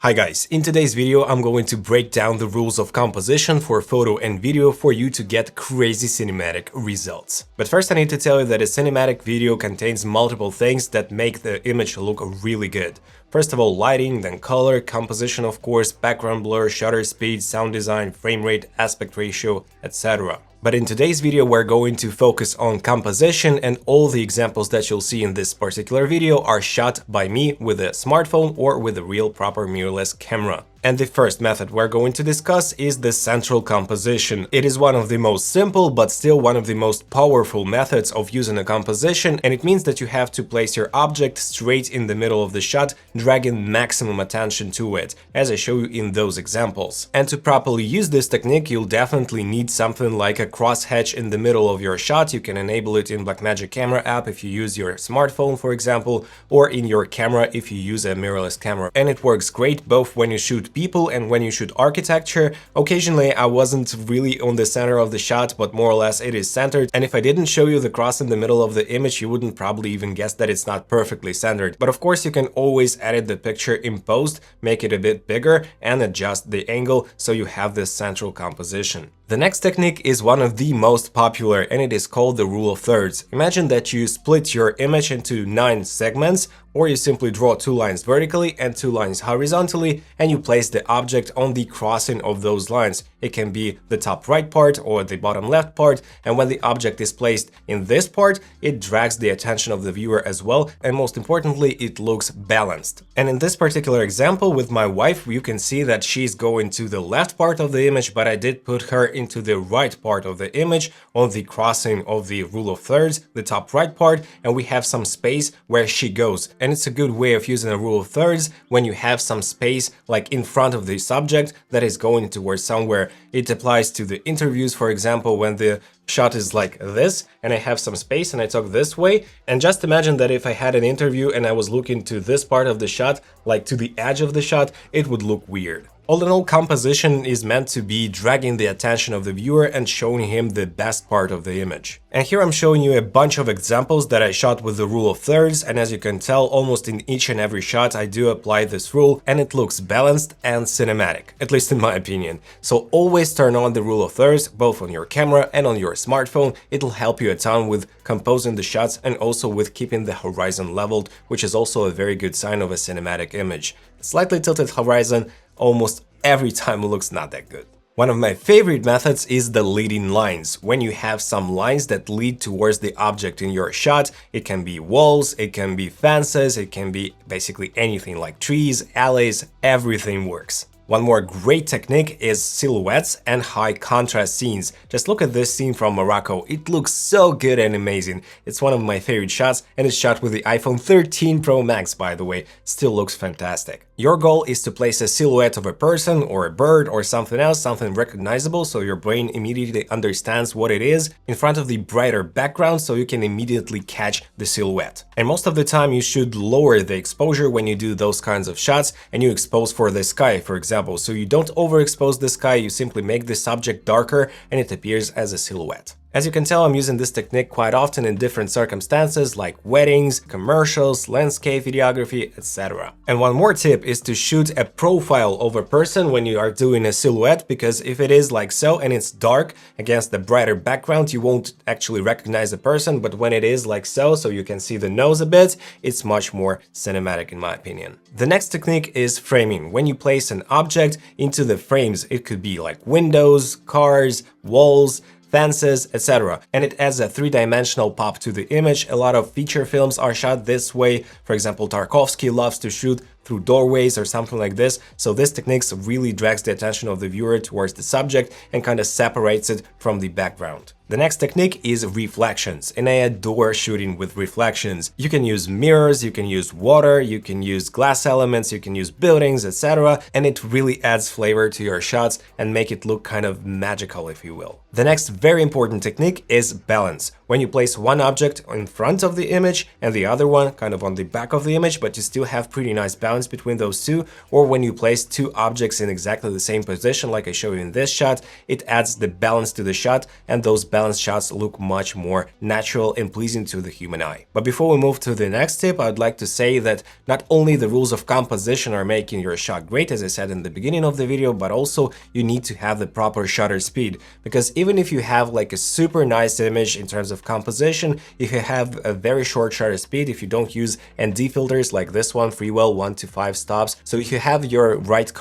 Hi guys, in today's video I'm going to break down the rules of composition for photo and video for you to get crazy cinematic results. But first I need to tell you that a cinematic video contains multiple things that make the image look really good. First of all, lighting, then color, composition of course, background blur, shutter speed, sound design, frame rate, aspect ratio, etc. But in today's video we're going to focus on composition, and all the examples that you'll see in this particular video are shot by me with a smartphone or with a real proper mirrorless camera. And the first method we're going to discuss is the central composition. It is one of the most simple but still one of the most powerful methods of using a composition, and it means that you have to place your object straight in the middle of the shot, dragging maximum attention to it, as I show you in those examples. And to properly use this technique you'll definitely need something like a crosshatch in the middle of your shot. You can enable it in Blackmagic Camera app if you use your smartphone, for example, or in your camera if you use a mirrorless camera. And it works great both when you shoot people and when you shoot architecture. Occasionally I wasn't really on the center of the shot, but more or less it is centered, and if I didn't show you the cross in the middle of the image you wouldn't probably even guess that it's not perfectly centered. But of course you can always edit the picture in post, make it a bit bigger and adjust the angle so you have this central composition. The next technique is one of the most popular, and it is called the rule of thirds. Imagine that you split your image into 9 segments, or you simply draw 2 lines vertically and 2 lines horizontally, and you place the object on the crossing of those lines. It can be the top right part or the bottom left part, and when the object is placed in this part, it drags the attention of the viewer as well, and most importantly, it looks balanced. And in this particular example with my wife, you can see that she's going to the left part of the image, but I did put her into the right part of the image on the crossing of the rule of thirds, the top right part, and we have some space where she goes. And it's a good way of using a rule of thirds when you have some space like in front of the subject that is going towards somewhere. It applies to the interviews, for example, when the shot is like this and I have some space and I talk this way. And just imagine that if I had an interview and I was looking to this part of the shot, like to the edge of the shot, it would look weird. All in all, composition is meant to be dragging the attention of the viewer and showing him the best part of the image. And here I'm showing you a bunch of examples that I shot with the rule of thirds, and as you can tell, almost in each and every shot I do apply this rule, and it looks balanced and cinematic, at least in my opinion. So always turn on the rule of thirds, both on your camera and on your smartphone. It'll help you a ton with composing the shots and also with keeping the horizon leveled, which is also a very good sign of a cinematic image. Slightly tilted horizon almost every time looks not that good. One of my favorite methods is the leading lines. When you have some lines that lead towards the object in your shot, it can be walls, it can be fences, it can be basically anything like trees, alleys, everything works. One more great technique is silhouettes and high contrast scenes. Just look at this scene from Morocco. It looks so good and amazing. It's one of my favorite shots, and it's shot with the iPhone 13 Pro Max, by the way. Still looks fantastic. Your goal is to place a silhouette of a person or a bird or something else, something recognizable, so your brain immediately understands what it is, in front of the brighter background so you can immediately catch the silhouette. And most of the time you should lower the exposure when you do those kinds of shots and you expose for the sky, for example. So you don't overexpose the sky, you simply make the subject darker and it appears as a silhouette. As you can tell, I'm using this technique quite often in different circumstances like weddings, commercials, landscape videography, etc. And one more tip is to shoot a profile of a person when you are doing a silhouette, because if it is like so and it's dark against the brighter background, you won't actually recognize the person, but when it is like so, so you can see the nose a bit, it's much more cinematic in my opinion. The next technique is framing. When you place an object into the frames, it could be like windows, cars, walls, fences, etc. And it adds a 3-dimensional pop to the image. A lot of feature films are shot this way. For example, Tarkovsky loves to shoot through doorways or something like this. So this technique really drags the attention of the viewer towards the subject and kind of separates it from the background. The next technique is reflections, and I adore shooting with reflections. You can use mirrors, you can use water, you can use glass elements, you can use buildings, etc. And it really adds flavor to your shots and make it look kind of magical, if you will. The next very important technique is balance. When you place one object in front of the image and the other one kind of on the back of the image, but you still have pretty nice balance between those two, or when you place 2 objects in exactly the same position like I show you in this shot, it adds the balance to the shot, and those balanced shots look much more natural and pleasing to the human eye. But before we move to the next tip, I'd like to say that not only the rules of composition are making your shot great, as I said in the beginning of the video, but also you need to have the proper shutter speed. Because even if you have like a super nice image in terms of composition, if you have a very short shutter speed, if you don't use ND filters like this one, Freewell 1 to 5 stops, so if you have your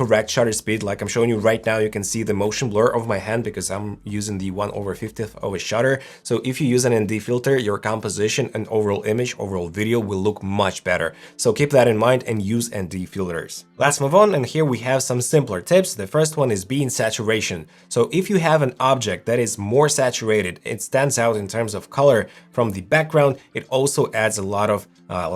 correct shutter speed, like I'm showing you right now, you can see the motion blur of my hand because I'm using the 1/50th of a shutter. So if you use an ND filter, your composition and overall image, overall video will look much better. So keep that in mind and use ND filters. Let's move on, and here we have some simpler tips. The first one is be in saturation. So if you have an object that is more saturated, it stands out in terms of color from the background, it also adds a lot of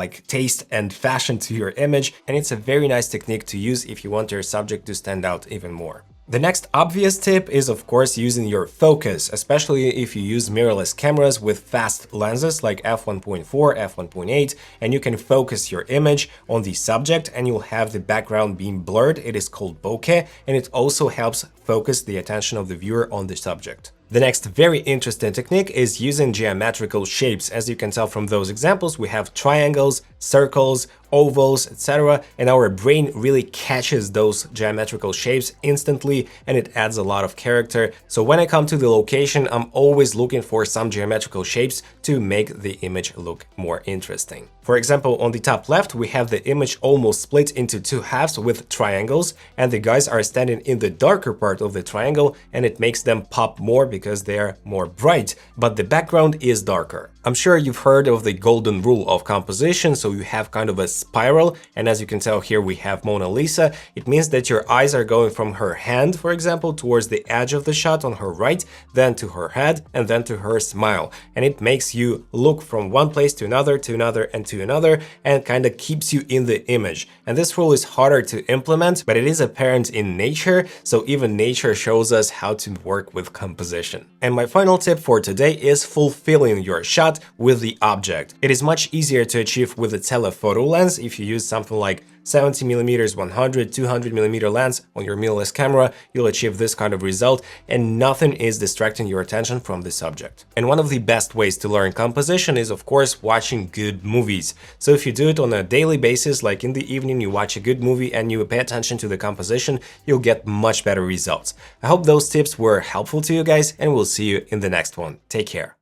like taste and fashion to your image, and it's a very nice technique to use if you want your subject to stand out even more. The next obvious tip is, of course, using your focus, especially if you use mirrorless cameras with fast lenses like f1.4, f1.8, and you can focus your image on the subject and you'll have the background being blurred. It is called bokeh, and it also helps focus the attention of the viewer on the subject. The next very interesting technique is using geometrical shapes. As you can tell from those examples, we have triangles, circles, ovals, etc. And our brain really catches those geometrical shapes instantly, and it adds a lot of character. So when I come to the location, I'm always looking for some geometrical shapes to make the image look more interesting. For example, on the top left, we have the image almost split into two halves with triangles, and the guys are standing in the darker part of the triangle, and it makes them pop more because they are more bright, but the background is darker. I'm sure you've heard of the golden rule of composition, so you have kind of a spiral, and as you can tell here we have Mona Lisa. It means that your eyes are going from her hand, for example, towards the edge of the shot on her right, then to her head, and then to her smile. And it makes you look from one place to another, and to another, and kind of keeps you in the image. And this rule is harder to implement, but it is apparent in nature, so even nature shows us how to work with composition. And my final tip for today is fulfilling your shot with the object. It is much easier to achieve with a telephoto lens. If you use something like 70mm, 100, 200mm lens on your mirrorless camera, you'll achieve this kind of result, and nothing is distracting your attention from the subject. And one of the best ways to learn composition is, of course, watching good movies. So if you do it on a daily basis, like in the evening, you watch a good movie and you pay attention to the composition, you'll get much better results. I hope those tips were helpful to you guys, and we'll see you in the next one. Take care.